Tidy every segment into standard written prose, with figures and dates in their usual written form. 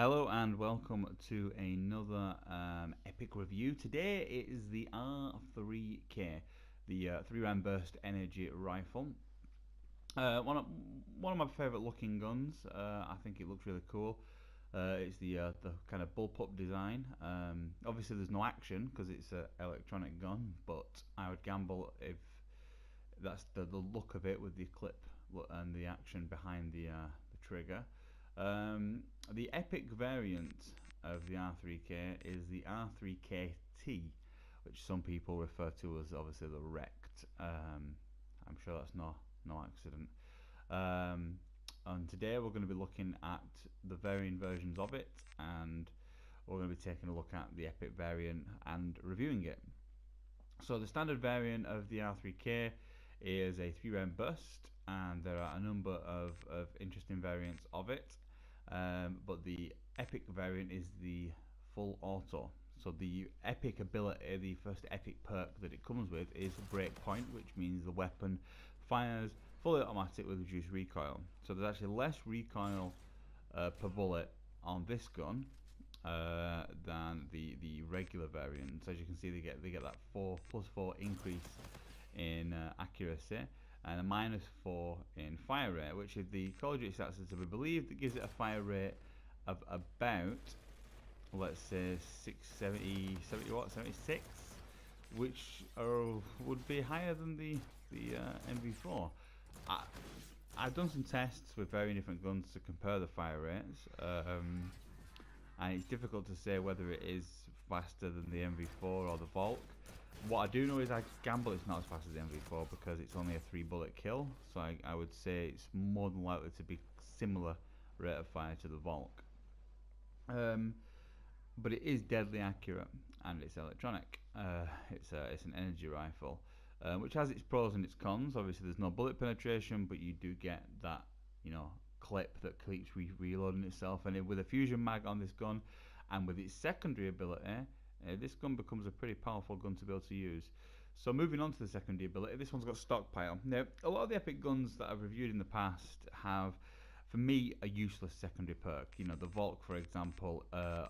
Hello and welcome to another epic review. Today it is the R3K, the 3-round burst energy rifle. One of my favourite looking guns. I think it looks really cool. It's the kind of bullpup design. Obviously there's no action because it's an electronic gun, but I would gamble if that's the look of it with the clip and the action behind the trigger. The epic variant of the R3K is the R3KT, which some people refer to as obviously the wrecked. I'm sure that's no accident. And today we're going to be looking at the varying versions of it, and we're going to be taking a look at the epic variant and reviewing it. So the standard variant of the R3K is a 3-round burst, and there are a number of interesting variants of it, but the epic variant is the full auto. So the epic ability, the first epic perk that it comes with is breakpoint, which means the weapon fires fully automatic with reduced recoil. So there's actually less recoil per bullet on this gun than the regular variant. So as you can see, they get that +4 increase in accuracy and a -4 in fire rate, which if the Call of Duty stats are to be believed, it gives it a fire rate of about, let's say, 76, which would be higher than the MV4. I've done some tests with very different guns to compare the fire rates, and it's difficult to say whether it is faster than the MV4 or the Volk. What I do know is I gamble it's not as fast as the MV4 because it's only a 3-bullet kill, so I would say it's more than likely to be similar rate of fire to the Volk. But it is deadly accurate and it's electronic. It's an energy rifle, which has its pros and its cons. Obviously there's no bullet penetration, but you do get that, clip that keeps reloading itself. And with a fusion mag on this gun and with its secondary ability, this gun becomes a pretty powerful gun to be able to use. So moving on to the secondary ability, this one's got stockpile. Now, a lot of the epic guns that I've reviewed in the past have, for me, a useless secondary perk. The Volk, for example,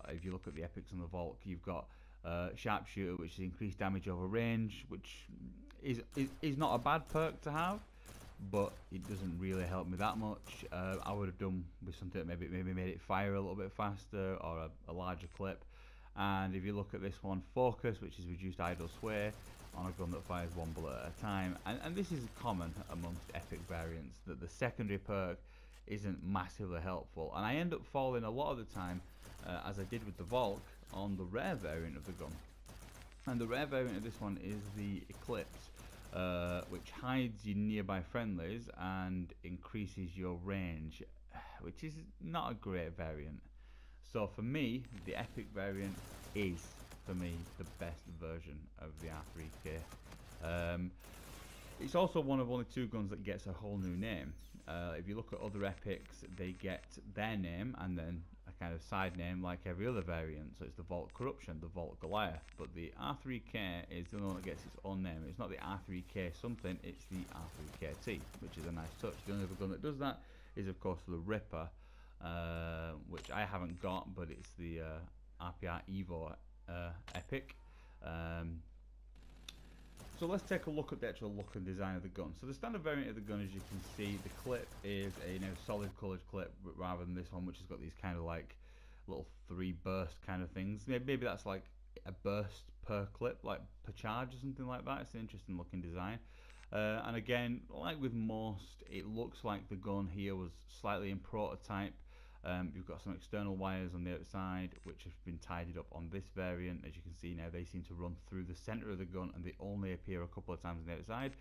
if you look at the epics on the Volk, you've got Sharpshooter, which is increased damage over range, which is not a bad perk to have, but it doesn't really help me that much. I would have done with something that maybe made it fire a little bit faster or a larger clip. And if you look at this one, Focus, which is reduced idle sway on a gun that fires 1 bullet at a time, and this is common amongst epic variants, that the secondary perk isn't massively helpful, and I end up falling a lot of the time, as I did with the Volk, on the rare variant of the gun. And the rare variant of this one is the Eclipse, which hides your nearby friendlies and increases your range, which is not a great variant. So for me, the epic variant is, for me, the best version of the R3K. It's also one of only 2 guns that gets a whole new name. If you look at other epics, they get their name and then a kind of side name like every other variant. So it's the Vault Corruption, the Vault Goliath. But the R3K is the one that gets its own name. It's not the R3K something, it's the R3KT, which is a nice touch. The only other gun that does that is, of course, the Ripper, which I haven't got, but it's the RPR Evo epic. So let's take a look at the actual look and design of the gun. So the standard variant of the gun, as you can see, the clip is a solid coloured clip rather than this one, which has got these kind of like little 3 burst kind of things. Maybe that's like a burst per clip, like per charge or something like that. It's an interesting looking design. And again, like with most, it looks like the gun here was slightly in prototype. You've got some external wires on the outside which have been tidied up on this variant. As you can see now, they seem to run through the center of the gun and they only appear a couple of times on the outside.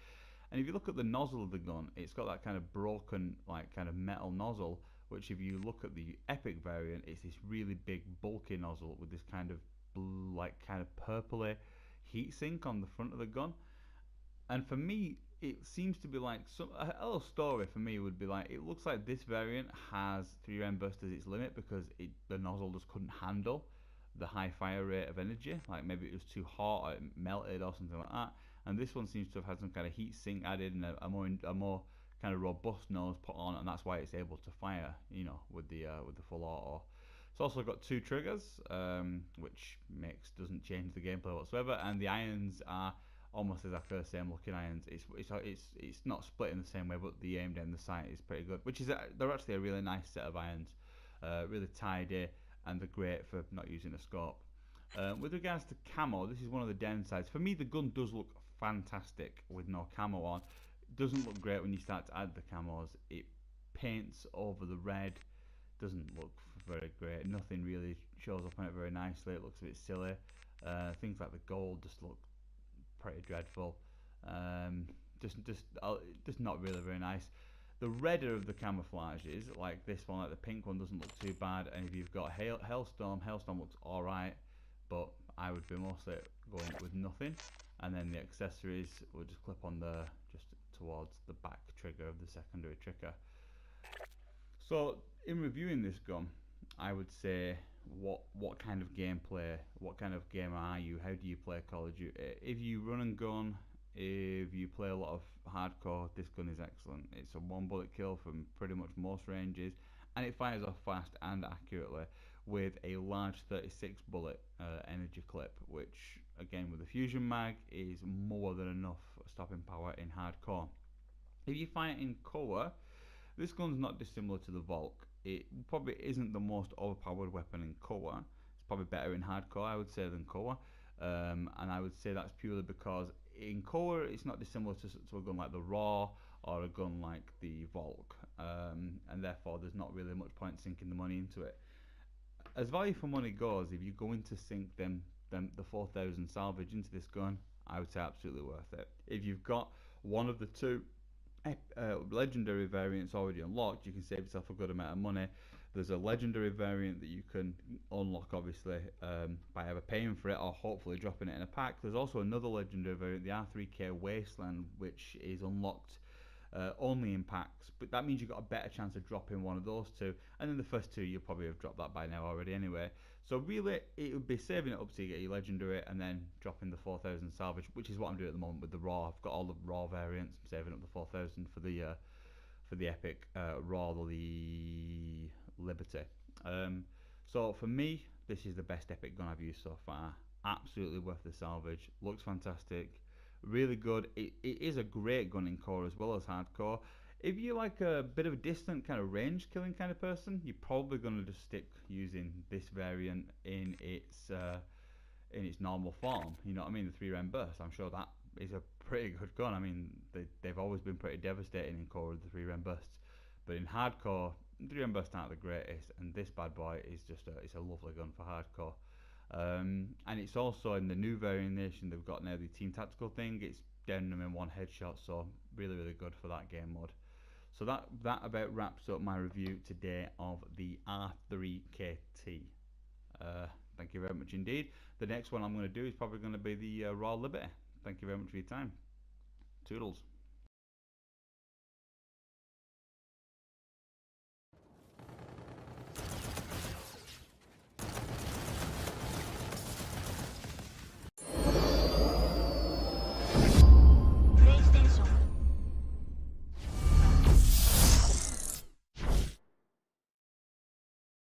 And if you look at the nozzle of the gun, it's got that kind of broken, like kind of metal nozzle, which if you look at the epic variant, it's this really big bulky nozzle with this kind of blue, like kind of purpley heatsink on the front of the gun. And for me, it seems to be like a little story for me would be like, it looks like this variant has 3-round burst as its limit because the nozzle just couldn't handle the high fire rate of energy. Like maybe it was too hot or it melted or something like that. And this one seems to have had some kind of heat sink added and a more kind of robust nose put on, and that's why it's able to fire, with the full auto. It's also got two triggers, which doesn't change the gameplay whatsoever, and the irons are almost exactly the same looking irons. It's not split in the same way, but the aim down the sight is pretty good, which is they're actually a really nice set of irons, really tidy, and they're great for not using a scope. With regards to camo, this is one of the downsides. For me, the gun does look fantastic with no camo on. It doesn't look great when you start to add the camos. It paints over the red, doesn't look very great. Nothing really shows up on it very nicely. It looks a bit silly. Things like the gold just look pretty dreadful. Just not really very nice. The redder of the camouflages, like this one, like the pink one, doesn't look too bad. And if you've got Hailstorm looks alright, but I would be mostly going with nothing. And then the accessories will just clip on just towards the back trigger of the secondary trigger. So in reviewing this gun, I would say what kind of gameplay, what kind of gamer are you? How do you play Call of Duty? If you run and gun, if you play a lot of hardcore, this gun is excellent. It's a one bullet kill from pretty much most ranges, and it fires off fast and accurately with a large 36 bullet energy clip, which again with the fusion mag is more than enough stopping power in hardcore. If you fight in koa, this gun's not dissimilar to the Volk. It probably isn't the most overpowered weapon in koa. It's probably better in hardcore, I would say, than koa. And I would say that's purely because in koa it's not dissimilar to a gun like the Raw or a gun like the Volk. And therefore there's not really much point sinking the money into it. As value for money goes, if you're going to sink the 4,000 salvage into this gun, I would say absolutely worth it. If you've got one of the two legendary variants already unlocked, you can save yourself a good amount of money. There's a legendary variant that you can unlock obviously by either paying for it or hopefully dropping it in a pack. There's also another legendary variant, the R3K Wasteland, which is unlocked only in packs, but that means you've got a better chance of dropping one of those two, and then the first two you'll probably have dropped that by now already anyway. So really it would be saving it up to get your legendary and then dropping the 4,000 salvage, which is what I'm doing at the moment with the Raw. I've got all the Raw variants. I'm saving up the 4,000 for the epic Raw, the Liberty. So for me, this is the best epic gun I've used so far. Absolutely worth the salvage. Looks fantastic. Really good. It is a great gun in core as well as hardcore. If you're like a bit of a distant kind of range killing kind of person, you're probably going to just stick using this variant in its normal form. You know what I mean? The 3 round burst. I'm sure that is a pretty good gun. I mean, they've always been pretty devastating in core with the 3 round bursts, but in hardcore, 3 round bursts aren't the greatest, and this bad boy is just it's a lovely gun for hardcore. And it's also in the new variation they've got now, the team tactical thing. It's down them in one headshot, so really good for that game mode. So that about wraps up my review today of the R3KT. Thank you very much indeed. The next one I'm going to do is probably going to be the Raw Liberty. Thank you very much for your time. Toodles.